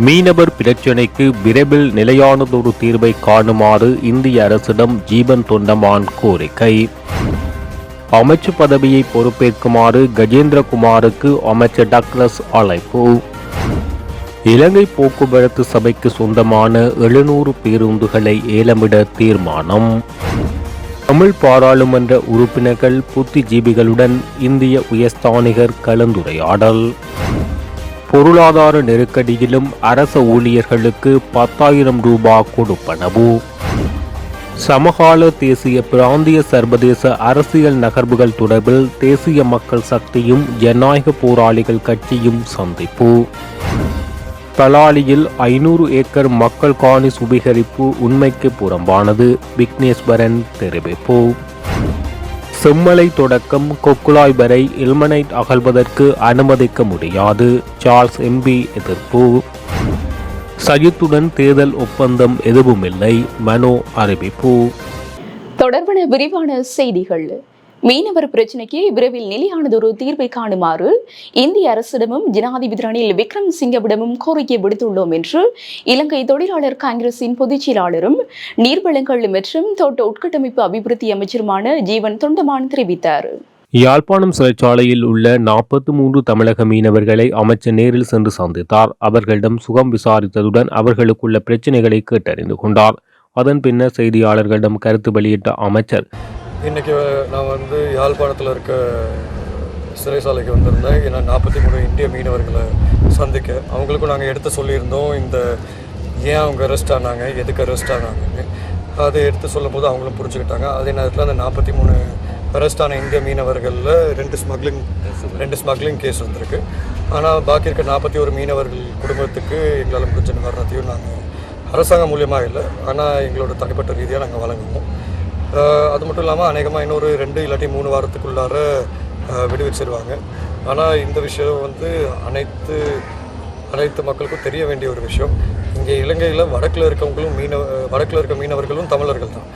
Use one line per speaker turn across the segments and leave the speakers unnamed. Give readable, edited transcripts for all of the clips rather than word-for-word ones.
மீனவர் பிரச்சினைக்கு விரைவில் நிலையானதொரு தீர்வை காணுமாறு இந்திய அரசிடம் ஜீவன் தொண்டமான் கோரிக்கை. அமைச்சு பதவியை பொறுப்பேற்குமாறு கஜேந்திரகுமாருக்கு அமைச்சர் டக்ளஸ் அழைப்பு. இலங்கை போக்குவரத்து சபைக்கு சொந்தமான 700 பேருந்துகளை ஏலமிட தீர்மானம். தமிழ் பாராளுமன்ற உறுப்பினர்கள் புத்திஜீவிகளுடன் இந்திய உயர்ஸ்தானிகர் கலந்துரையாடல். பொருளாதார நெருக்கடியிலும் அரச ஊழியர்களுக்கு 10,000 ரூபாய் கொடுப்பனவு. சமகால தேசிய பிராந்திய சர்வதேச அரசியல் நகர்வுகள் தொடர்பில் தேசிய மக்கள் சக்தியும் ஜனநாயக போராளிகள் கட்சியும் சந்திப்பு. பலாலியில் 500 ஏக்கர் மக்கள் காணி சுவீகரிப்பு உண்மைக்கு புறம்பானது, விக்னேஸ்வரன் தெரிவிப்பு. செம்மலை தொடக்கம் கொக்குலாய் வரை இல்மனைட் அகழ்வதற்கு அனுமதிக்க முடியாது, சார்ல்ஸ் எம்பி எதிர்ப்பு. சஜித்துடன் தேர்தல் ஒப்பந்தம் எதுவுமில்லை, மனோ அறிவிப்பு.
தொடர்பான விரிவான செய்திகள். மீனவர் பிரச்சினைக்கு விரைவில் நிலையானதொரு தீர்வை காணுமாறு இந்திய அரசிடமும் ஜனாதிபதி ரணில் விக்ரமசிங்கவிடமும் கோரிக்கை விடுத்துள்ளோம் என்று இலங்கை தொழிலாளர் காங்கிரசின் பொதுச் செயலாளரும் நீர்வளங்கள் மற்றும் தோட்ட உட்கட்டமைப்பு அபிவிருத்தி அமைச்சருமான ஜீவன் தொண்டமான் தெரிவித்தார்.
யாழ்ப்பாணம் சிறைச்சாலையில் உள்ள 43 தமிழக மீனவர்களை அமைச்சர் நேரில் சென்று சந்தித்தார். அவர்களிடம் சுகம் விசாரித்ததுடன் அவர்களுக்குள்ள பிரச்சினைகளை கேட்டறிந்து கொண்டார். அதன் பின்னர் செய்தியாளர்களிடம் கருத்து வெளியிட்ட அமைச்சர்,
இன்றைக்கி நான் யாழ்ப்பாணத்தில் இருக்க சிறைசாலைக்கு வந்திருந்தேன். ஏன்னா 43 இந்திய மீனவர்களை சந்திக்க அவங்களுக்கும் நாங்கள் எடுத்து சொல்லியிருந்தோம், இந்த ஏன் அவங்க அரெஸ்ட் ஆனாங்க, எதுக்கு அரெஸ்ட் ஆனாங்கன்னு. அதை எடுத்து சொல்லும் போது அவங்களும் புரிஞ்சுக்கிட்டாங்க. அதே நேரத்தில் அந்த 43 அரெஸ்ட் ஆன இந்திய மீனவர்களில் 2 ஸ்மக்லிங் கேஸ் வந்திருக்கு. ஆனால் பாக்கி இருக்க 41 மீனவர்கள் குடும்பத்துக்கு எங்களால் முடிஞ்ச நிவாரணத்தையும் நாங்கள் அரசாங்கம் மூலியமாக இல்லை, ஆனால் எங்களோட தனிப்பட்ட ரீதியாக நாங்கள் வழங்குவோம். அது மட்டும் இல்லாமல் அநேகமாக இன்னொரு 2 இல்லாட்டி 3 வாரத்துக்குள்ளார விடுவிச்சிருவாங்க. ஆனால் இந்த விஷயம் அனைத்து மக்களுக்கும் தெரிய வேண்டிய ஒரு விஷயம். இங்கே இலங்கையில் வடக்கில் இருக்க மீனவர்களும் தமிழர்கள் தான்.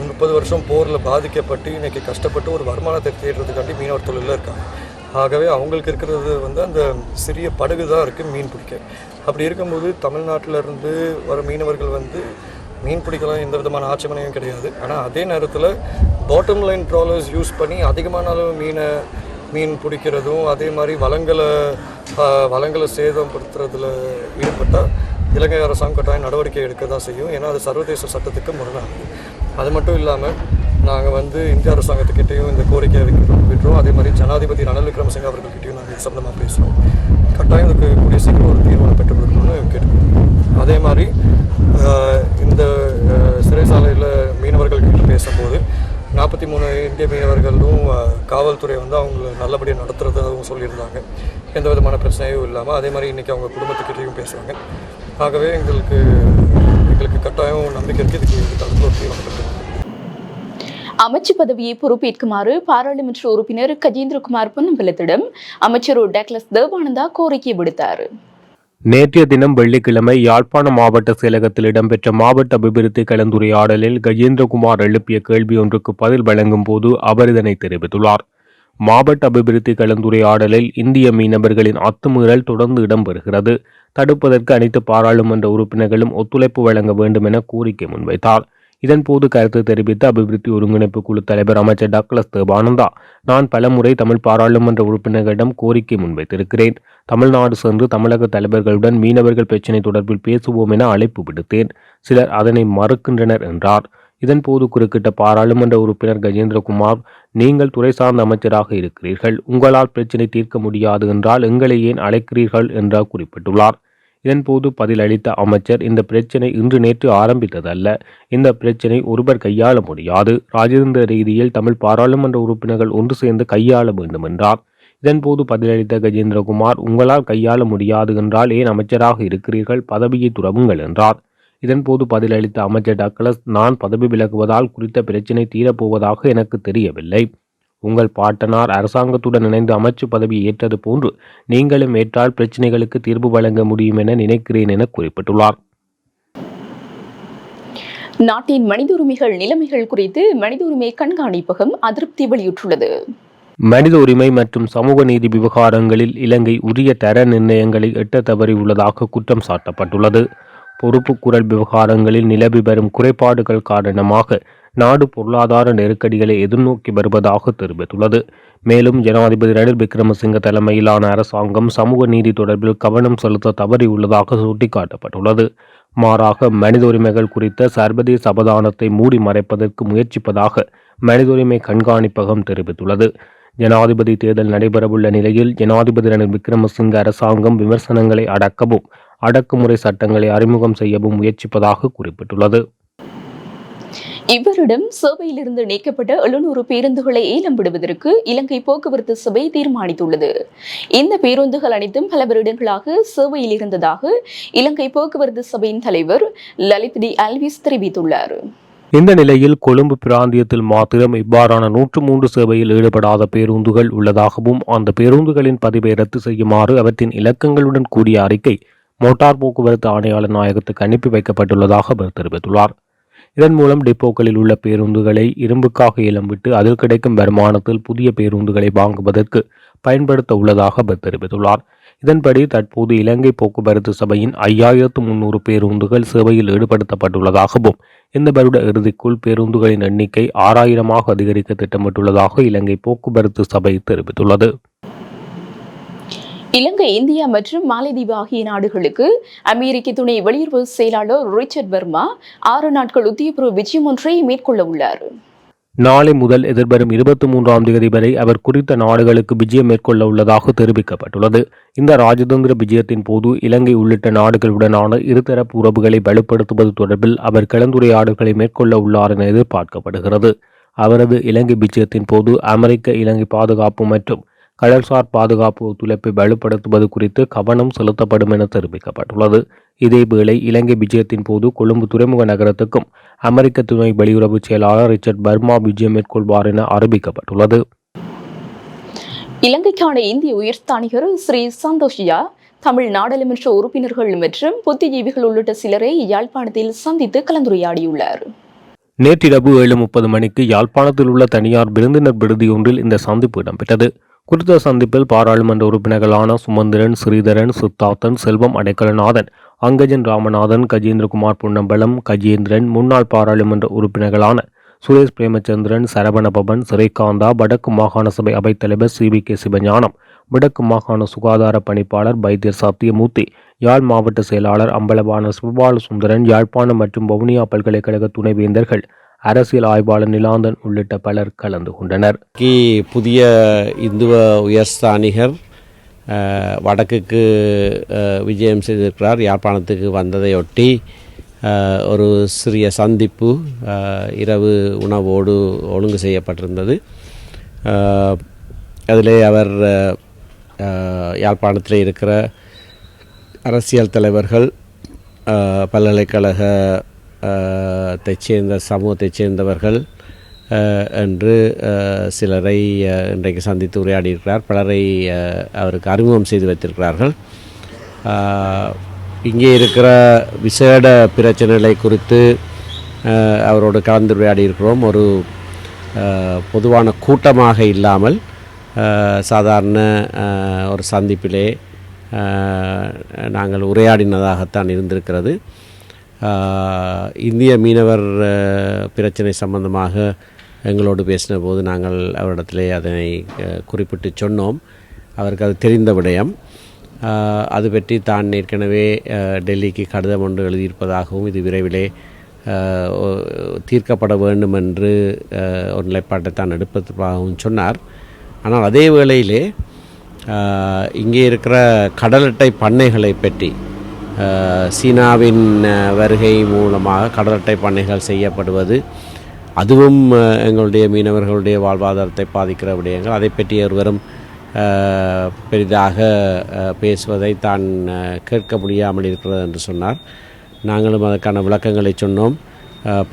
30 வருஷம் போரில் பாதிக்கப்பட்டு இன்றைக்கி கஷ்டப்பட்டு ஒரு வருமானத்தை தேடுறதுக்காண்டி மீனவர் தொழிலில் இருக்காங்க. ஆகவே அவங்களுக்கு இருக்கிறது அந்த சிறிய படகு தான் இருக்குது மீன் பிடிக்க. அப்படி இருக்கும்போது தமிழ்நாட்டிலேருந்து வர மீனவர்கள் மீன் பிடிக்கலாம், எந்த விதமான ஆட்சேபனையும் கிடையாது. ஆனால் அதே நேரத்தில் பாட்டம் லைன் ட்ராலர்ஸ் யூஸ் பண்ணி அதிகமான அளவு மீன் பிடிக்கிறதும் அதே மாதிரி வளங்களை சேதப்படுத்துறதுல ஈடுபட்டால் இலங்கை அரசாங்கம் கட்டாயம் நடவடிக்கை எடுக்க தான் செய்யும். ஏன்னா அது சர்வதேச சட்டத்துக்கு முரணாகுது. அது மட்டும் இல்லாமல் நாங்கள் இந்திய அரசாங்கத்துக்கிட்டையும் இந்த கோரிக்கையை விட்டுறோம். அதே மாதிரி ஜனாதிபதி ரணில் விக்ரமசிங்க அவர்கள்கிட்டையும் நாங்கள் இது சம்பந்தமாக பேசுகிறோம். கட்டாயம் இதுக்கு கூடிய சீக்கிரம் ஒரு தீர்மானம் பெற்றுக் கொடுக்கணும்னு கேட்டுக்கிறோம். அதே மாதிரி இந்த சிறைசாலையில் மீனவர்கள் கிட்ட பேசும்போது 43 இந்திய மீனவர்களும் காவல்துறை அவங்கள நல்லபடியாக நடத்துகிறதாகவும் சொல்லியிருந்தாங்க, எந்த விதமான பிரச்சனையும் இல்லாமல். அதே மாதிரி இன்றைக்கி அவங்க குடும்பத்துக்கிட்டையும் பேசுவாங்க. ஆகவே எங்களுக்கு கட்டாயம் நம்பிக்கை இருக்குது, இதுக்கு அடுத்த ஒரு தீர்மானம் பெற்று.
அமைச்சு பதவியை பொறுப்பேற்குமாறு பாராளுமன்ற உறுப்பினர் கஜேந்திரகுமார் பொன்னம்பலத்திடம் அமைச்சர் டக்ளஸ் தேவானந்தா கோரிக்கை விடுத்தார்.
நேற்றைய தினம் வெள்ளிக்கிழமை யாழ்ப்பாணம் மாவட்ட செயலகத்தில் இடம்பெற்ற மாவட்ட அபிவிருத்தி கலந்துரையாடலில் கஜேந்திரகுமார் எழுப்பிய கேள்வி ஒன்றுக்கு பதில் வழங்கும் போது அவர் இதனை தெரிவித்துள்ளார். மாவட்ட அபிவிருத்தி கலந்துரையாடலில் இந்திய மீனவர்களின் அத்துமீறல் தொடர்ந்து இடம்பெறுகிறது. தடுப்பதற்கு அனைத்து பாராளுமன்ற உறுப்பினர்களும் ஒத்துழைப்பு வழங்க வேண்டும் என கோரிக்கை முன்வைத்தார். இதன்போது கருத்து தெரிவித்த அபிவிருத்தி ஒருங்கிணைப்பு குழு தலைவர் அமைச்சர் டக்ளஸ் தேவானந்தா, நான் பலமுறை தமிழ் பாராளுமன்ற உறுப்பினர்களிடம் கோரிக்கை முன்வைத்திருக்கிறேன். தமிழ்நாடு சென்று தமிழக தலைவர்களுடன் மீனவர்கள் பிரச்சினை தொடர்பில் பேசுவோம் என அழைப்பு விடுத்தேன். சிலர் அதனை மறுக்கின்றனர் என்றார். இதன்போது குறுக்கிட்ட பாராளுமன்ற உறுப்பினர் கஜேந்திரகுமார், நீங்கள் துறை சார்ந்த அமைச்சராக இருக்கிறீர்கள், உங்களால் பிரச்சினை தீர்க்க முடியாது என்றால் எங்களை ஏன் அழைக்கிறீர்கள் என்றார் குறிப்பிட்டுள்ளார். இதன்போது பதிலளித்த அமைச்சர், இந்த பிரச்சினை இன்று நேற்று ஆரம்பித்ததல்ல, இந்த பிரச்சினை ஒருவர் கையாள முடியாது, ராஜதந்திர ரீதியில் தமிழ் பாராளுமன்ற உறுப்பினர்கள் ஒன்று சேர்ந்து கையாள வேண்டும் என்றார். இதன்போது பதிலளித்த கஜேந்திரகுமார், உங்களால் கையாள முடியாது என்றால் ஏன் அமைச்சராக இருக்கிறீர்கள், பதவியை துறவுங்கள் என்றார். இதன்போது பதிலளித்த அமைச்சர் டக்ளஸ், நான் பதவி விலகுவதால் குறித்த பிரச்சினை தீரப்போவதாக எனக்கு தெரியவில்லை. உங்கள் பாட்டனார் அரசாங்கத்துடன் இணைந்து அமைச்சு பதவியை ஏற்றது போன்று நீங்களும் ஏற்றால் பிரச்சினைகளுக்கு தீர்வு வழங்க முடியும் என நினைக்கிறேன் என குறிப்பிட்டுள்ளார்.
நாட்டின் மனித உரிமைகள் நிலைமைகள் குறித்து மனித உரிமை கண்காணிப்பகம் அதிருப்தி வெளியிட்டுள்ளது.
மனித உரிமை மற்றும் சமூக நீதி விவகாரங்களில் இலங்கை உரிய தர நிர்ணயங்களை எட்ட தவறியுள்ளதாக குற்றம் சாட்டப்பட்டுள்ளது. பொறுப்புக்குரல் விவகாரங்களில் நிலவி வரும் குறைபாடுகள் காரணமாக நாடு பொருளாதார நெருக்கடிகளை எதிர்நோக்கி வருவதாக தெரிவித்துள்ளது. மேலும் ஜனாதிபதி ரணில் விக்ரமசிங்க தலைமையிலான அரசாங்கம் சமூக நீதி தொடர்பில் கவனம் செலுத்த தவறியுள்ளதாக சுட்டிக்காட்டப்பட்டுள்ளது. மாறாக மனித உரிமைகள் குறித்த சர்வதேச அவதானத்தை மூடி மறைப்பதற்கு முயற்சிப்பதாக மனித உரிமை கண்காணிப்பகம் தெரிவித்துள்ளது. ஜனாதிபதி தேர்தல் நடைபெறவுள்ள நிலையில் ஜனாதிபதி ரணில் விக்ரமசிங்க அரசாங்கம் விமர்சனங்களை அடக்கவும் அடக்குமுறை சட்டங்களை அறிமுகம் செய்யவும் முயற்சிப்பதாக குறிப்பிட்டுள்ளது.
இவரிடம் சேவையிலிருந்து நீக்கப்பட்ட 700 பேருந்துகளை ஏலம் விடுவதற்கு இலங்கை போக்குவரத்து சபை தீர்மானித்துள்ளது. இந்த பேருந்துகள் அனைத்தும் பல வருடங்களாக சேவையில் இருந்ததாக இலங்கை போக்குவரத்து சபையின் தலைவர் லலித் டி அல்விஸ் தெரிவித்துள்ளார்.
இந்த நிலையில் கொழும்பு பிராந்தியத்தில் மாத்திரம் இவ்வாறான 103 சேவையில் ஈடுபடாத பேருந்துகள் உள்ளதாகவும் அந்த பேருந்துகளின் பதிவை ரத்து செய்யுமாறு அவற்றின் இலக்கங்களுடன் கூடிய அறிக்கை மோட்டார் போக்குவரத்து ஆணையாளர் நாயகத்துக்கு அனுப்பி வைக்கப்பட்டுள்ளதாக அவர் தெரிவித்துள்ளார். இதன் மூலம் டிப்போக்களில் உள்ள பேருந்துகளை இரும்புக்காக ஏலம் விட்டு அதில் கிடைக்கும் வருமானத்தில் புதிய பேருந்துகளை வாங்குவதற்கு பயன்படுத்த உள்ளதாக அவர் தெரிவித்துள்ளார். இதன்படி தற்போது இலங்கை போக்குவரத்து சபையின் 5300 பேருந்துகள் சேவையில் ஈடுபடுத்தப்பட்டுள்ளதாகவும் இந்த வருட இறுதிக்குள் பேருந்துகளின் எண்ணிக்கை 6000ஆக அதிகரிக்க திட்டமிட்டுள்ளதாக இலங்கை போக்குவரத்து சபை தெரிவித்துள்ளது.
இலங்கை, இந்தியா மற்றும் மாலைதீவு ஆகிய நாடுகளுக்கு அமெரிக்க துணை வெளியுறவு செயலாளர் ரிச்சர்ட் வர்மா 6 நாட்கள் உத்தியோகபூர்வ விஜயம் ஒன்றை மேற்கொள்ள உள்ளார்.
நாளை முதல் எதிர்வரும் 23ஆம் தேதி வரை அவர் குறித்த நாடுகளுக்கு விஜயம் மேற்கொள்ள உள்ளதாக தெரிவிக்கப்பட்டுள்ளது. இந்த ராஜதந்திர விஜயத்தின் போது இலங்கை உள்ளிட்ட நாடுகளுடனான இருதரப்பு உறவுகளை வலுப்படுத்துவது தொடர்பில் அவர் கலந்துரையாடல்களை மேற்கொள்ள உள்ளார் என எதிர்பார்க்கப்படுகிறது. அவரது இலங்கை விஜயத்தின் போது அமெரிக்க இலங்கை பாதுகாப்பு மற்றும் கடல்சார் பாதுகாப்பு ஒத்துழைப்பை வலுப்படுத்துவது குறித்து கவனம் செலுத்தப்படும் என தெரிவிக்கப்பட்டுள்ளது. இதேவேளை இலங்கை விஜயத்தின் போது கொழும்பு துறைமுக நகரத்துக்கும் அமெரிக்க துணை வெளியுறவு செயலாளர் ரிச்சர்ட் வர்மா விஜயம் மேற்கொள்வார் என அறிவிக்கப்பட்டுள்ளது.
இலங்கைக்கான இந்திய உயர்ஸ்தானிகர் ஸ்ரீ சந்தோஷியா தமிழ் நாடாளுமன்ற உறுப்பினர்கள் மற்றும் புத்திஜீவிகள் உள்ளிட்ட சிலரை யாழ்ப்பாணத்தில் சந்தித்து கலந்துரையாடியுள்ளார்.
நேற்றிரவு 7:30 மணிக்கு யாழ்ப்பாணத்தில் உள்ள தனியார் விருந்தினர் விடுதியொன்றில் இந்த சந்திப்பு இடம்பெற்றது. குறித்த சந்திப்பில் பாராளுமன்ற உறுப்பினர்களான சுமந்திரன், ஸ்ரீதரன், சித்தார்த்தன், செல்வம் அடைக்கலநாதன், அங்கஜன் ராமநாதன், கஜேந்திரகுமார் பொன்னம்பலம், கஜேந்திரன், முன்னாள் பாராளுமன்ற உறுப்பினர்களான சுரேஷ் பிரேமச்சந்திரன், சரவணபவன், சிறைகாந்தா, வடக்கு மாகாண சபை அவைத்தலைவர் CVK சிவஞானம், வடக்கு மாகாண சுகாதார பணிப்பாளர் வைத்தியர் சத்தியமூர்த்தி, யாழ் மாவட்ட செயலாளர் அம்பலவான சிவபாலசுந்தரன், யாழ்ப்பாணம் மற்றும் வவுனியா பல்கலைக்கழக துணைவேந்தர்கள், அரசியல் ஆய்வாளர் நிலாந்தன் உள்ளிட்ட பலர் கலந்து கொண்டனர்.
புதிய இந்துவ உயர்ஸ்தானிகர் வடக்குக்கு விஜயம் செய்திருக்கிறார். யாழ்ப்பாணத்துக்கு வந்ததையொட்டி ஒரு சிறிய சந்திப்பு இரவு உணவோடு ஒழுங்கு செய்யப்பட்டிருந்தது. அதிலே அவர் யாழ்ப்பாணத்தில் இருக்கிற அரசியல் தலைவர்கள், பல்கலைக்கழக சேர்ந்த சமூகத்தைச் சேர்ந்தவர்கள் என்று சிலரை இன்றைக்கு சந்தித்து உரையாடியிருக்கிறார். பலரை அவருக்கு அறிமுகம் செய்து வைத்திருக்கிறார்கள். இங்கே இருக்கிற விசேட பிரச்சனைகளை குறித்து அவரோடு கலந்துரையாடியிருக்கிறோம். ஒரு பொதுவான கூட்டமாக இல்லாமல் சாதாரண ஒரு சந்திப்பிலே நாங்கள் உரையாடினதாகத்தான் இருந்திருக்கிறது. இந்திய மீனவர் பிரச்சனை சம்பந்தமாக எங்களோடு பேசின போது நாங்கள் அவரிடத்திலே அதனை குறிப்பிட்டு சொன்னோம். அவருக்கு அது தெரிந்த விடயம். அது பற்றி தான் ஏற்கனவே டெல்லிக்கு கடிதம் ஒன்று எழுதியிருப்பதாகவும் இது விரைவிலே தீர்க்கப்பட வேண்டும் என்று ஒரு நிலைப்பாட்டை தான் எடுப்பதாகவும் சொன்னார். ஆனால் அதே வேளையிலே இங்கே இருக்கிற கடல் அட்டை பண்ணைகளை பற்றி சீனாவின் வருகை மூலமாக கடல் அட்டை பண்ணைகள் செய்யப்படுவது, அதுவும் எங்களுடைய மீனவர்களுடைய வாழ்வாதாரத்தை பாதிக்கிற விடயங்கள், அதை பற்றி ஒருவரும் பெரிதாக பேசுவதை தான் கேட்க முடியாமல் இருக்கிறது என்று சொன்னார். நாங்களும் அதற்கான விளக்கங்களை சொன்னோம்.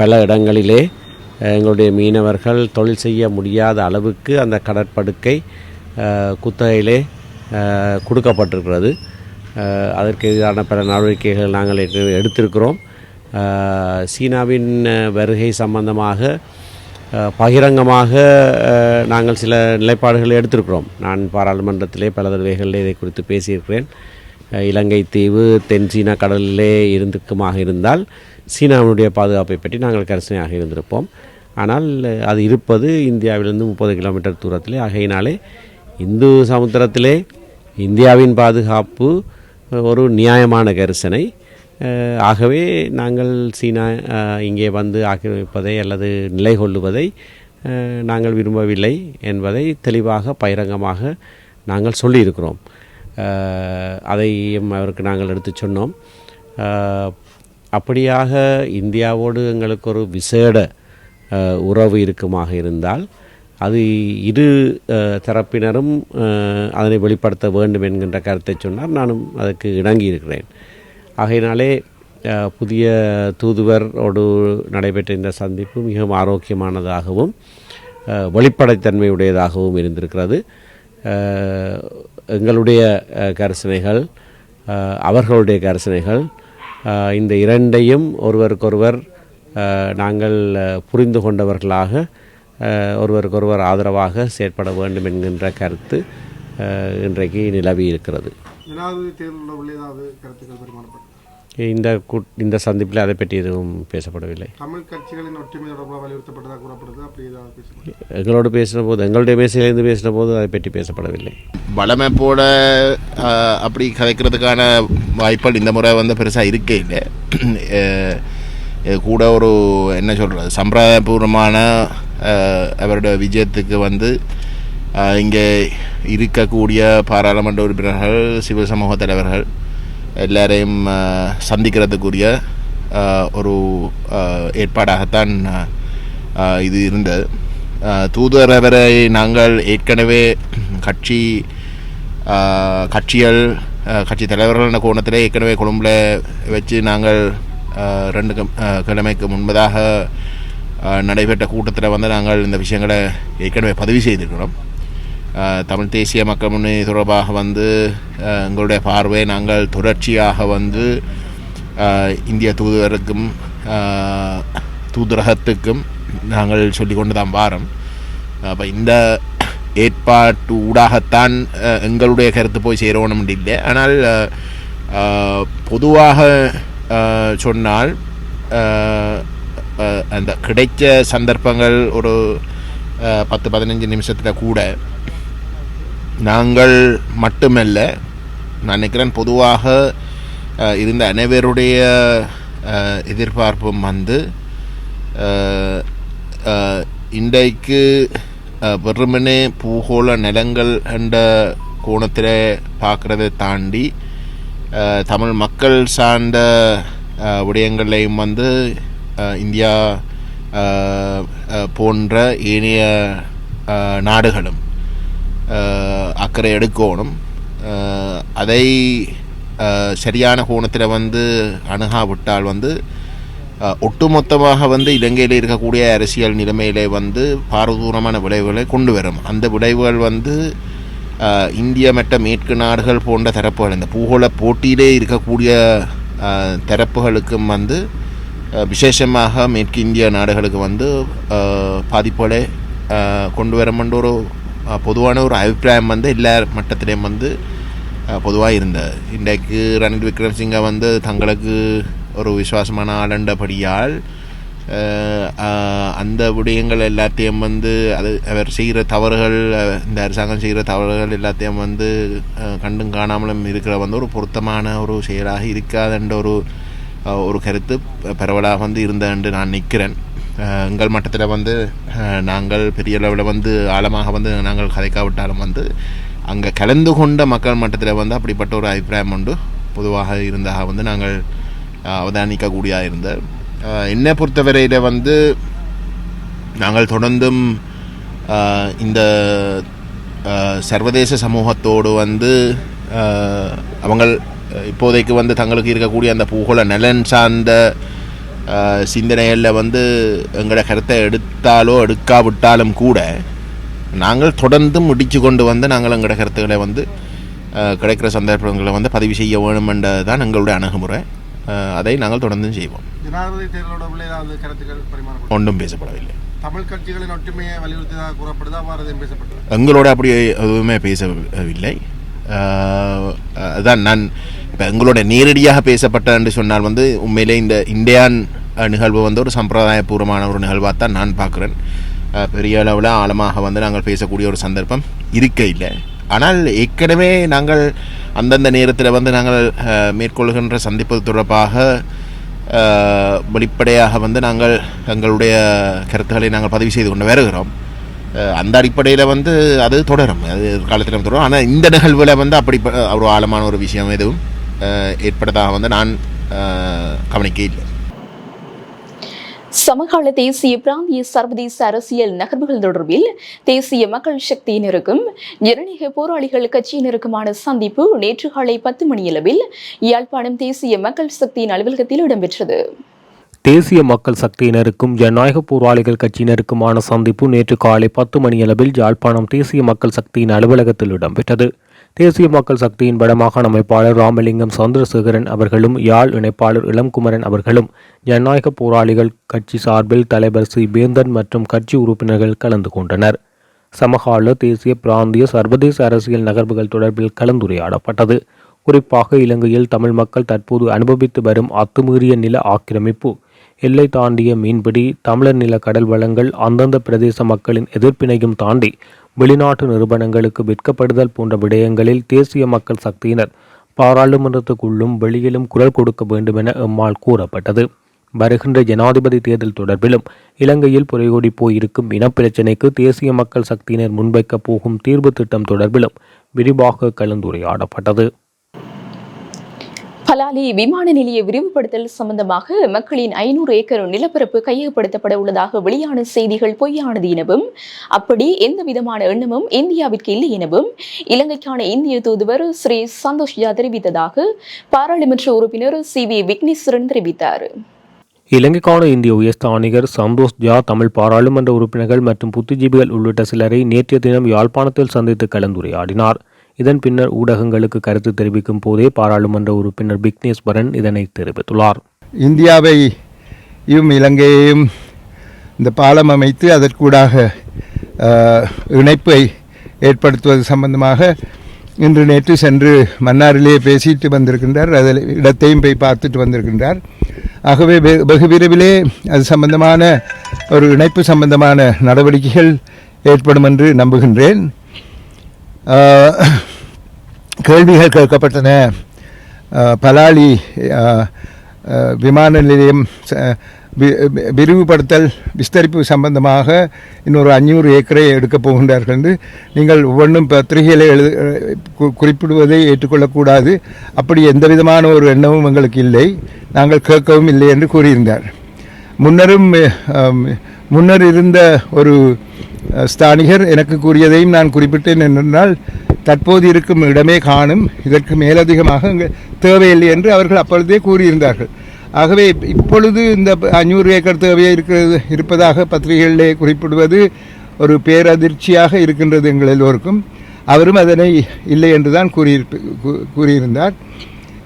பல இடங்களிலே எங்களுடைய மீனவர்கள் தொழில் செய்ய முடியாத அளவுக்கு அந்த கடற்படுக்கை குத்தகையிலே கொடுக்கப்பட்டிருக்கிறது. அதற்கு எதிரான பல நடவடிக்கைகள் நாங்கள் எடுத்திருக்கிறோம். சீனாவின் வருகை சம்பந்தமாக பகிரங்கமாக நாங்கள் சில நிலைப்பாடுகளை எடுத்திருக்கிறோம். நான் பாராளுமன்றத்திலே பல தடவைகளில் இதை குறித்து பேசியிருக்கிறேன். இலங்கை தீவு தென் சீனா கடலிலே இருந்துக்குமாக இருந்தால் சீனாவுடைய பாதுகாப்பை பற்றி நாங்கள் கரிசனையாக இருந்திருப்போம். ஆனால் அது இருப்பது இந்தியாவிலிருந்து 30 கிலோமீட்டர் தூரத்திலே. ஆகையினாலே இந்து சமுத்திரத்திலே இந்தியாவின் பாதுகாப்பு ஒரு நியாயமான கரிசனை. ஆகவே நாங்கள் சீனா இங்கே வந்து ஆக்கிரமிப்பதை அல்லது நிலை கொள்ளுவதை நாங்கள் விரும்பவில்லை என்பதை தெளிவாக பகிரங்கமாக நாங்கள் சொல்லியிருக்கிறோம். அதையும் அவருக்கு நாங்கள் எடுத்து சொன்னோம். அப்படியாக இந்தியாவோடு எங்களுக்கு ஒரு விசேட உறவு இருக்குமாக இருந்தால் அது இரு தரப்பினரும் அதனை வெளிப்படுத்த வேண்டும் என்கின்ற கருத்தை சொன்னார். நானும் அதற்கு இணங்கி இருக்கிறேன். ஆகையினாலே புதிய தூதுவரோடு நடைபெற்ற இந்த சந்திப்பு மிகவும் ஆரோக்கியமானதாகவும் வெளிப்படைத்தன்மையுடையதாகவும் இருந்திருக்கிறது. எங்களுடைய கரிசனைகள், அவர்களுடைய கரிசனைகள், இந்த இரண்டையும் ஒருவருக்கொருவர் நாங்கள் புரிந்து கொண்டவர்களாக ஒருவருக்கொருவர் ஆதரவாக செயற்பட வேண்டும் என்கின்ற கருத்து இன்றைக்கு நிலவி இருக்கிறது. இந்த சந்திப்பில் அதை பற்றி எதுவும் பேசப்படவில்லை.
தமிழ் கட்சிகளின் ஒற்றுமை தொடர்பாக வலியுறுத்தப்பட்டதாக கூறப்படுது. அப்படி ஏதாவது
எங்களோடு பேசின போது, எங்களுடைய மேசையிலிருந்து பேசின போது அதை பற்றி பேசப்படவில்லை.
வளமை போல அப்படி கதைக்கிறதுக்கான வாய்ப்புகள் இந்த முறை வந்து பெருசாக இருக்கே இல்லை. கூட ஒரு என்ன சொல்கிறது, சம்பிரதாயபூர்வமான அவருடைய விஜயத்துக்கு வந்து இங்கே இருக்கக்கூடிய பாராளுமன்ற உறுப்பினர்கள், சிவில் சமூக தலைவர்கள் எல்லாரையும் சந்திக்கிறதுக்குரிய ஒரு ஏற்பாடாகத்தான் இது இருந்தது. தூதுவர் அவரை நாங்கள் ஏற்கனவே கட்சிகள் கட்சி தலைவர்களான கோணத்தில் ஏற்கனவே கொழும்பில் வச்சு நாங்கள் 2 கிழமைக்கு முன்பதாக நடைபெற்ற கூட்டத்தில் வந்து நாங்கள் இந்த விஷயங்களை ஏற்கனவே பதிவு செய்திருக்கிறோம். தமிழ் தேசிய மக்கள் முன்னணி தொடர்பாக வந்து எங்களுடைய பார்வை நாங்கள் தொடர்ச்சியாக வந்து இந்திய தூதுவருக்கும் தூதரகத்துக்கும் நாங்கள் சொல்லி கொண்டு தான் வாரோம். அப்போ இந்த ஏற்பாட்டு ஊடாகத்தான் எங்களுடைய கருத்து போய் சேரணும் இல்லை. ஆனால் பொதுவாக சொன்னால் அந்த கிடைச்ச சந்தர்ப்பங்கள் ஒரு 10-15 நிமிஷத்தில் கூட நாங்கள் மட்டுமல்ல, நான் நினைக்கிறேன் பொதுவாக இருந்த அனைவருடைய எதிர்பார்ப்பும் வந்து இன்றைக்கு வெறுமனே பூகோள நிலங்கள் என்ற கோணத்தில் பார்க்குறதை தாண்டி தமிழ் மக்கள் சார்ந்த விடயங்களையும் வந்து இந்தியா போன்ற ஏனைய நாடுகளும் அக்கறை எடுக்கணும். அதை சரியான கோணத்தில் வந்து அணுகாவிட்டால் வந்து ஒட்டுமொத்தமாக வந்து இலங்கையில் இருக்கக்கூடிய அரசியல் நிலைமையிலே வந்து பாரதூரமான விளைவுகளை கொண்டு வரும். அந்த விளைவுகள் வந்து இந்திய மற்ற மேற்கு நாடுகள் போன்ற தரப்புகள், இந்த பூகோள போட்டியிலே இருக்கக்கூடிய தரப்புகளுக்கும் வந்து விசேஷமாக மேற்கு இந்திய நாடுகளுக்கு வந்து பாதிப்புகளை கொண்டு வரமென்ற ஒரு பொதுவான ஒரு அபிப்பிராயம் வந்து எல்லா மட்டத்திலையும் வந்து பொதுவாக இருந்தது. இன்றைக்கு ரணில் விக்ரமசிங்க வந்து தங்களுக்கு ஒரு விசுவாசமான ஆளண்டபடியால் அந்த விடயங்கள் எல்லாத்தையும் வந்து அவர் செய்கிற தவறுகள், இந்த அரசாங்கம் செய்கிற தவறுகள் எல்லாத்தையும் வந்து கண்டும் காணாமலும் இருக்கிற வந்து ஒரு பொருத்தமான ஒரு செயலாக இருக்காதுன்ற ஒரு கருத்து பரவலாக வந்து இருந்தேன் நான் நிற்கிறேன். எங்கள் மட்டத்தில் வந்து நாங்கள் பெரிய அளவில் வந்து ஆழமாக வந்து நாங்கள் கதைக்காவிட்டாலும் வந்து அங்கே கலந்து கொண்ட மக்கள் மட்டத்தில் வந்து அப்படிப்பட்ட ஒரு அபிப்பிராயம் உண்டு பொதுவாக இருந்தாக வந்து நாங்கள் அவதானிக்கக்கூடியதாக இருந்த. என்னை பொறுத்தவரையில் வந்து நாங்கள் தொடர்ந்தும் இந்த சர்வதேச சமூகத்தோடு வந்து அவங்கள் இப்போதைக்கு வந்து தங்களுக்கு இருக்கக்கூடிய அந்த பூகோள நலன் சார்ந்த சிந்தனைகளில் வந்து எங்களோட கருத்தை எடுத்தாலோ எடுக்காவிட்டாலும் கூட நாங்கள் தொடர்ந்து முடிச்சு கொண்டு வந்து நாங்கள் எங்களோட கருத்துக்களை வந்து கிடைக்கிற சந்தர்ப்பங்களை வந்து பதிவு செய்ய வேணும் என்றது தான் எங்களுடைய அணுகுமுறை. அதை நாங்கள் தொடர்ந்து செய்வோம்.
ஜனாதிபதி தேர்தலோட கருத்துக்கள்
ஒன்றும் பேசப்படவில்லை.
தமிழ் கட்சிகளின் ஒற்றுமையை வலியுறுத்தியதாக கூறப்படுது, அவ்வாறு எதுவும் பேசப்பட்டது?
எங்களோட அப்படி எதுவுமே பேசவில்லை. அதுதான் நான் இப்போ எங்களோட நேரடியாக பேசப்பட்ட என்று சொன்னால் உண்மையிலே இந்த இந்தியான் நிகழ்வு ஒரு சம்பிரதாயபூர்வமான ஒரு நிகழ்வாக தான் நான் பார்க்குறேன். பெரிய அளவில் ஆழமாக நாங்கள் பேசக்கூடிய ஒரு சந்தர்ப்பம் இருக்க இல்லை. ஆனால் ஏற்கனவே நாங்கள் அந்தந்த நேரத்தில் நாங்கள் மேற்கொள்கின்ற சந்திப்பு தொடர்பாக வெளிப்படையாக நாங்கள் எங்களுடைய கருத்துக்களை நாங்கள் பதிவு செய்து கொண்டு வருகிறோம். அந்த அடிப்படையில் அது தொடரும், அது காலத்தில் தொடரும். ஆனால் இந்த நிகழ்வில் அப்படி ஒரு ஆழமான ஒரு விஷயம் எதுவும் ஏற்பட்டதாக நான் கவனிக்க இல்லை.
சமகால தேசிய பிராந்திய சர்வதேச அரசியல் நகர்வுகள் தொடர்பில் தேசிய மக்கள் சக்தியினருக்கும் ஜனநாயக போராளிகள் கட்சியினருக்குமான சந்திப்பு நேற்று காலை 10 மணியளவில் யாழ்ப்பாணம் தேசிய மக்கள் சக்தியின் அலுவலகத்தில் இடம்பெற்றது.
தேசிய மக்கள் சக்தியினருக்கும் ஜனநாயக போராளிகள் கட்சியினருக்குமான சந்திப்பு நேற்று காலை 10 மணியளவில் யாழ்ப்பாணம் தேசிய மக்கள் சக்தியின் அலுவலகத்தில் இடம்பெற்றது. தேசிய மக்கள் சக்தியின் வடமாகாண அமைப்பாளர் ராமலிங்கம் சந்திரசேகரன் அவர்களும் யாழ் இணைப்பாளர் இளம்குமரன் அவர்களும் ஜனநாயக போராளிகள் கட்சி சார்பில் தலைவர் சி வேந்தன் மற்றும் கட்சி உறுப்பினர்கள் கலந்து கொண்டனர். சமகால தேசிய பிராந்திய சர்வதேச அரசியல் நகர்வுகள் தொடர்பில் கலந்துரையாடப்பட்டது. குறிப்பாக இலங்கையில் தமிழ் மக்கள் தற்போது அனுபவித்து வரும் அத்துமீறிய நில ஆக்கிரமிப்பு, எல்லை தாண்டிய மீன்பிடி, தமிழர் நில கடல் வளங்கள், அந்தந்த பிரதேச மக்களின் எதிர்ப்பினையும் தாண்டி வெளிநாட்டு நிறுவனங்களுக்கு விற்கப்படுதல் போன்ற விடயங்களில் தேசிய மக்கள் சக்தியினர் பாராளுமன்றத்துக்குள்ளும் வெளியிலும் குரல் கொடுக்க வேண்டும் என எம்மால் கூறப்பட்டது. வருகின்ற ஜனாதிபதி தேர்தல் தொடர்பிலும் இலங்கையில் புரையோடி போயிருக்கும் இனப்பிரச்சினைக்கு தேசிய மக்கள் சக்தியினர் முன்வைக்கப் போகும் தீர்வு திட்டம் தொடர்பிலும் விரிவாக கலந்துரையாடப்பட்டது.
பலாலி விமான நிலைய விரிவுபடுத்தல் சம்பந்தமாக மக்களின் 500 ஏக்கர் நிலப்பரப்பு கையகப்படுத்தப்பட உள்ளதாக வெளியான செய்திகள் பொய்யானது எனவும், அப்படி எந்த விதமான எண்ணமும் இந்தியாவிற்கு இல்லை எனவும் இலங்கைக்கான இந்திய தூதுவர் ஸ்ரீ சந்தோஷ் ஜா தெரிவித்ததாக பாராளுமன்ற உறுப்பினர் சி.வி. விக்னேஸ்வரன் தெரிவித்தார்.
இலங்கைக்கான இந்திய உயர்ஸ்தானிகர் சந்தோஷ் ஜா தமிழ் பாராளுமன்ற உறுப்பினர்கள் மற்றும் புத்திஜீவிகள் உள்ளிட்ட சிலரை நேற்றைய தினம் யாழ்ப்பாணத்தில் சந்தித்து கலந்துரையாடினார். இதன் பின்னர் ஊடகங்களுக்கு கருத்து தெரிவிக்கும் போதே பாராளுமன்ற உறுப்பினர் விக்னேஸ்வரன் இதனை தெரிவித்துள்ளார்.
இந்தியாவையும் இலங்கையையும் இந்த பாலம் அமைத்து அதற்கூடாக இணைப்பை ஏற்படுத்துவது சம்பந்தமாக இன்று நேற்று சென்று மன்னாரிலே பேசிட்டு வந்திருக்கின்றார். அதில் இடத்தையும் போய் பார்த்துட்டு வந்திருக்கின்றார். ஆகவே வெகு விரைவிலே அது சம்பந்தமான ஒரு இணைப்பு சம்பந்தமான நடவடிக்கைகள் ஏற்படும் என்று நம்புகின்றேன். கேள்விகள் கேட்கப்பட்டன. பலாலி விமான நிலையம் விரிவுபடுத்தல் விஸ்தரிப்பு சம்பந்தமாக இன்னொரு 500 ஏக்கரை எடுக்கப் போகின்றார்கள் என்று நீங்கள் ஒவ்வொன்றும் பத்திரிகைகளை குறிப்பிடுவதை ஏற்றுக்கொள்ளக்கூடாது. அப்படி எந்த விதமான ஒரு எண்ணமும் எங்களுக்கு இல்லை, நாங்கள் கேட்கவும் இல்லை என்று கூறியிருந்தார். முன்னர் இருந்த ஒரு ஸ்தானிகர் எனக்கு கூறியதையும் நான் குறிப்பிட்டேன். என்றால் தற்போது இருக்கும் இடமே காணும், இதற்கு மேலதிகமாக தேவையில்லை என்று அவர்கள் அப்பொழுதே கூறியிருந்தார்கள். ஆகவே இப்பொழுது இந்த 500 ஏக்கர் தேவையை இருப்பதாக பத்திரிகைகளிலே குறிப்பிடுவது ஒரு பேரதிர்ச்சியாக இருக்கின்றது எங்கள் எல்லோருக்கும். அவரும் அதனை இல்லை என்றுதான் கூறியிருந்தார்.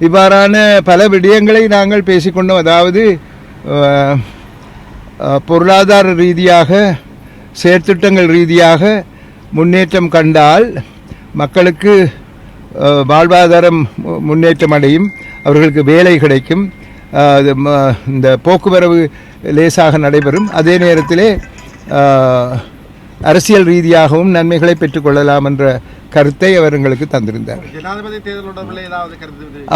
இவ்வாறான பல விடயங்களை நாங்கள் பேசிக்கொண்டோம். அதாவது பொருளாதார ரீதியாக செயற்திட்டங்கள் ரீதியாக முன்னேற்றம் கண்டால் மக்களுக்கு வாழ்வாதாரம் முன்னேற்றம் அடையும், அவர்களுக்கு வேலை கிடைக்கும், இந்த போக்குவரவு லேசாக நடைபெறும். அதே நேரத்திலே அரசியல் ரீதியாகவும் நன்மைகளை பெற்றுக்கொள்ளலாம் என்ற கருத்தை அவர் எங்களுக்கு தந்திருந்தார்.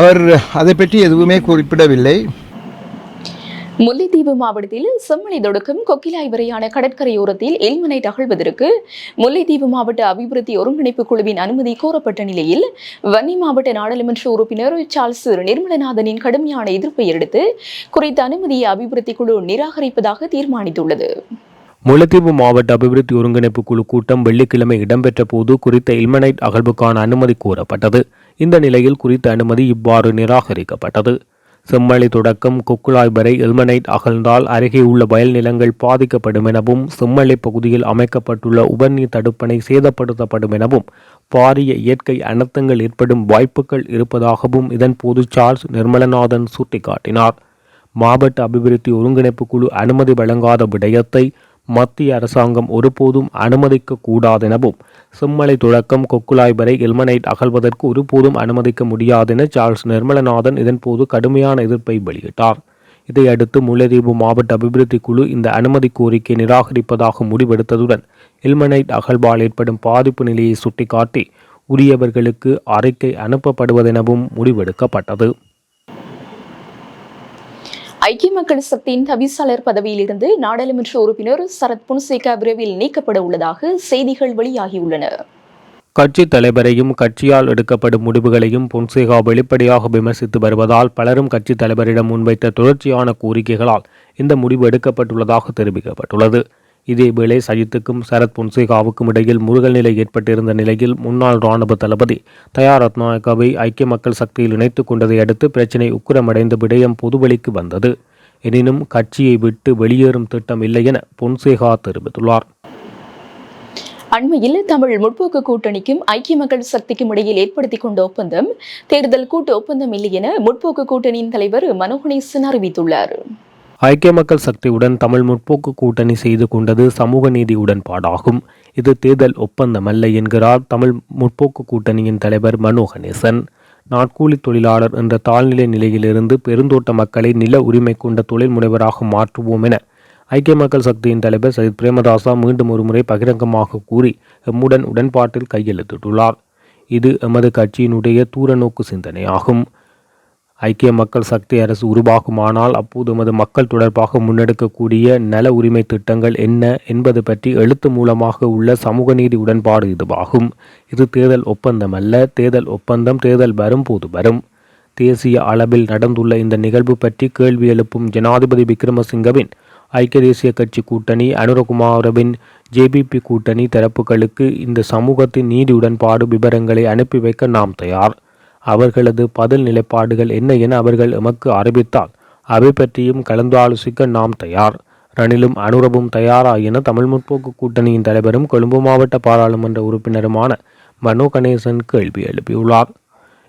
அவர் அதை பற்றி எதுவுமே குறிப்பிடவில்லை.
முல்லைத்தீவு மாவட்டத்தில் செம்மலை தொடக்கம் கொக்கிலாய் வரையான கடற்கரையோரத்தில் எல்மனைட் அகழ்வதற்கு முல்லைத்தீவு மாவட்ட அபிவிருத்தி ஒருங்கிணைப்பு குழுவின் அனுமதி கோரப்பட்ட நிலையில் வன்னி மாவட்ட நாடாளுமன்ற உறுப்பினர் சார்ல்ஸ் நிர்மலநாதனின் கடுமையான எதிர்ப்பை அடுத்து குறித்த அனுமதியை அபிவிருத்தி குழு நிராகரிப்பதாக தீர்மானித்துள்ளது.
முல்லைத்தீவு மாவட்ட அபிவிருத்தி ஒருங்கிணைப்பு குழு கூட்டம் வெள்ளிக்கிழமை இடம்பெற்ற போது குறித்த எல்மனைட் அகழ்வுக்கான அனுமதி கோரப்பட்டது. இந்த நிலையில் குறித்த அனுமதி இவ்வாறு நிராகரிக்கப்பட்டது. செம்மலை தொடக்கம் கொக்குழாய் வரை எல்மனைட் அகழ்ந்தால் அருகே உள்ள வயல் நிலங்கள் பாதிக்கப்படும் எனவும், செம்மலை பகுதியில் அமைக்கப்பட்டுள்ள உபநீர் தடுப்பணை சேதப்படுத்தப்படும் எனவும், பாரிய இயற்கை அனர்த்தங்கள் ஏற்படும் வாய்ப்புகள் இருப்பதாகவும் இதன் போது சார்ல்ஸ் நிர்மலநாதன் சுட்டிக்காட்டினார். மாவட்ட அபிவிருத்தி ஒருங்கிணைப்பு குழு அனுமதி வழங்காத விடயத்தை மத்திய அரசாங்கம் ஒருபோதும் அனுமதிக்க கூடாதெனவும் செம்மலை தொடக்கம் கொக்குலாய் வரை இல்மனைட் அகழ்வதற்கு ஒருபோதும் அனுமதிக்க முடியாதென சார்ல்ஸ் நிர்மலநாதன் இதன்போது கடுமையான எதிர்ப்பை வெளியிட்டார். இதையடுத்து முல்லைத்தீவு மாவட்ட அபிவிருத்தி குழு இந்த அனுமதி கோரிக்கை நிராகரிப்பதாக முடிவெடுத்ததுடன் இல்மனைட் அகழ்வால் ஏற்படும் பாதிப்பு நிலையை சுட்டிக்காட்டி உரியவர்களுக்கு அறிக்கை அனுப்பப்படுவதெனவும் முடிவெடுக்கப்பட்டது.
ஐக்கிய மக்கள் சக்தியின் தவிசாளர் பதவியிலிருந்து நாடாளுமன்ற உறுப்பினர் சரத் பொன்சேகா விரைவில் நீக்கப்பட உள்ளதாக செய்திகள் வெளியாகியுள்ளன.
கட்சி தலைவரையும் கட்சியால் எடுக்கப்படும் முடிவுகளையும் பொன்சேகா வெளிப்படையாக விமர்சித்து வருவதால் பலரும் கட்சி தலைவரிடம் முன்வைத்த தொடர்ச்சியான கோரிக்கைகளால் இந்த முடிவு எடுக்கப்பட்டுள்ளதாக தெரிவிக்கப்பட்டுள்ளது. இதேவேளை சஜித்துக்கும் சரத் பொன்சேகாவுக்கும் இடையில் முருகல் நிலை ஏற்பட்டிருந்த நிலையில் முன்னாள் இராணுவ தளபதி தயா ரத்நாயக்காவை ஐக்கிய மக்கள் சக்தியில் இணைத்துக் கொண்டதை அடுத்து பிரச்சினை உக்கிரமடைந்த விடயம் பொதுவெளிக்கு வந்தது. எனினும் கட்சியை விட்டு வெளியேறும் திட்டம் இல்லை என பொன்சேகா தெரிவித்துள்ளார்.
அண்மையில் தமிழ் முற்போக்கு கூட்டணிக்கும் ஐக்கிய மக்கள் சக்திக்கும் இடையில் ஏற்படுத்திக் கொண்ட ஒப்பந்தம் தேர்தல் கூட்டு ஒப்பந்தம் இல்லை என முற்போக்கு கூட்டணியின் தலைவர் மனோ கணேசன் அறிவித்துள்ளார்.
ஐக்கிய மக்கள் சக்தியுடன் தமிழ் முற்போக்கு கூட்டணி செய்து கொண்டது சமூக நீதி உடன்பாடாகும். இது தேர்தல் ஒப்பந்தமல்ல என்கிறார் தமிழ் முற்போக்கு கூட்டணியின் தலைவர் மனோ கணேசன். நாட்கூலி தொழிலாளர் என்ற தாழ்நிலை நிலையிலிருந்து பெருந்தோட்ட மக்களை நில உரிமை கொண்ட தொழில் முனைவராக மாற்றுவோம் என ஐக்கிய மக்கள் சக்தியின் தலைவர் சஜித் பிரேமதாசா மீண்டும் ஒருமுறை பகிரங்கமாக கூறி எம்முடன் உடன்பாட்டில் கையெழுத்திட்டுள்ளார். இது எமது கட்சியினுடைய தூரநோக்கு சிந்தனையாகும். ஐக்கிய மக்கள் சக்தி அரசு உருவாகுமானால் அப்போது எமது மக்கள் தொடர்பாக முன்னெடுக்கக்கூடிய நல உரிமை திட்டங்கள் என்ன என்பது பற்றி எழுத்து மூலமாக உள்ள சமூக நீதி உடன்பாடு இதுவாகும். இது தேர்தல் ஒப்பந்தம் அல்ல. தேர்தல் ஒப்பந்தம் தேர்தல் வரும்போது வரும். தேசிய அளவில் நடந்துள்ள இந்த நிகழ்வு பற்றி கேள்வி எழுப்பும் ஜனாதிபதி விக்ரமசிங்கவின் ஐக்கிய தேசிய கட்சி கூட்டணி, அனுரகுமாரவின் ஜேபிபி கூட்டணி தரப்புகளுக்கு இந்த சமூகத்தின் நீதி உடன்பாடு விவரங்களை அனுப்பி வைக்க நாம் தயார். அவர்களது பதில் நிலைப்பாடுகள் என்ன என அவர்கள் எமக்கு அறிவித்தால் அவை பற்றியும் கலந்தாலோசிக்க நாம் தயார். ரணிலும் அனுரவும் தயாரா என தமிழ் முற்போக்கு கூட்டணியின் தலைவரும் கொழும்பு மாவட்ட பாராளுமன்ற உறுப்பினருமான மனோ கணேசன் கேள்வி எழுப்பியுள்ளார்.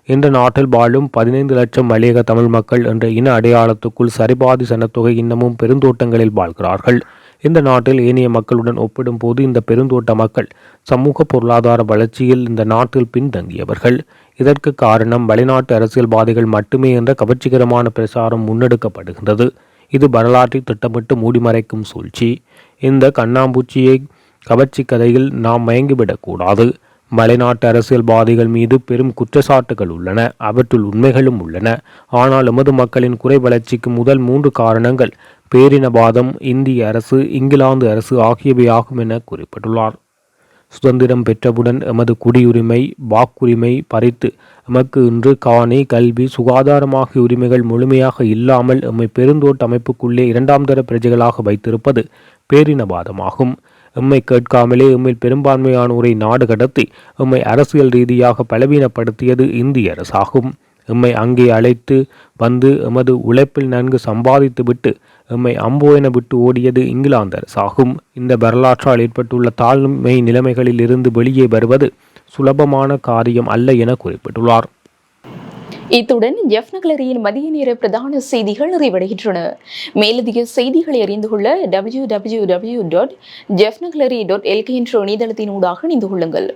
இந்த நாட்டில் வாழும் 15 லட்சம் மலையக தமிழ் மக்கள் என்ற இன அடையாளத்துக்குள் சரிபாதி சனத்தொகை இன்னமும் பெருந்தோட்டங்களில் வாழ்கிறார்கள். இந்த நாட்டில் ஏனைய மக்களுடன் ஒப்பிடும் போது இந்த பெருந்தோட்ட மக்கள் சமூக பொருளாதார வளர்ச்சியில் இந்த நாட்டில் பின்தங்கியவர்கள். இதற்கு காரணம் வெளிநாட்டு அரசியல்வாதிகள் மட்டுமே என்ற கவர்ச்சிகரமான பிரசாரம் முன்னெடுக்கப்படுகின்றது. இது வரலாற்றை திட்டமிட்டு மூடிமறைக்கும் சூழ்ச்சி. இந்த கண்ணாம்பூச்சியை கவர்ச்சி கதையில் நாம் மயங்கிவிடக்கூடாது. மலைநாட்டு அரசியல்வாதிகள் மீது பெரும் குற்றச்சாட்டுகள் உள்ளன. அவற்றுள் உண்மைகளும் உள்ளன. ஆனால் எமது மக்களின் குறை வளர்ச்சிக்கு முதல் 3 காரணங்கள் பேரினவாதம், இந்திய அரசு, இங்கிலாந்து அரசு ஆகியவையாகும் என குறிப்பிட்டுள்ளார். சுதந்திரம் பெற்றவுடன் எமது குடியுரிமை, வாக்குரிமை பறித்து எமக்கு இன்று காணி, கல்வி, சுகாதாரம் ஆகிய உரிமைகள் முழுமையாக இல்லாமல் எம்மை பெருந்தோட்ட அமைப்புக்குள்ளே 2ஆம் தர பிரஜைகளாக வைத்திருப்பது பேரினவாதமாகும். எம்மை கேட்காமலே எம்மில் பெரும்பான்மையானோரை நாடு கடத்தி எம்மை அரசியல் ரீதியாக பலவீனப்படுத்தியது இந்திய அரசாகும். எம்மை அங்கே அழைத்து வந்து எமது உழைப்பில் நன்கு சம்பாதித்து விட்டு எம்மை அம்போயென விட்டு ஓடியது இங்கிலாந்து அரசாகும். இந்த வரலாற்றால் ஏற்பட்டுள்ள தாழ்மை நிலைமைகளில் இருந்து வெளியே வருவது சுலபமான காரியம் அல்ல என குறிப்பிட்டுள்ளார்.
இத்துடன் ஜெஃப்னக்லரியின் மதிய நேர பிரதான செய்திகள் நிறைவடைகின்றன. மேலதிக செய்திகளை அறிந்து கொள்ள www.jeffnaglery.lk என்ற இணையதளத்தினூடாக இணைந்து கொள்ளுங்கள்.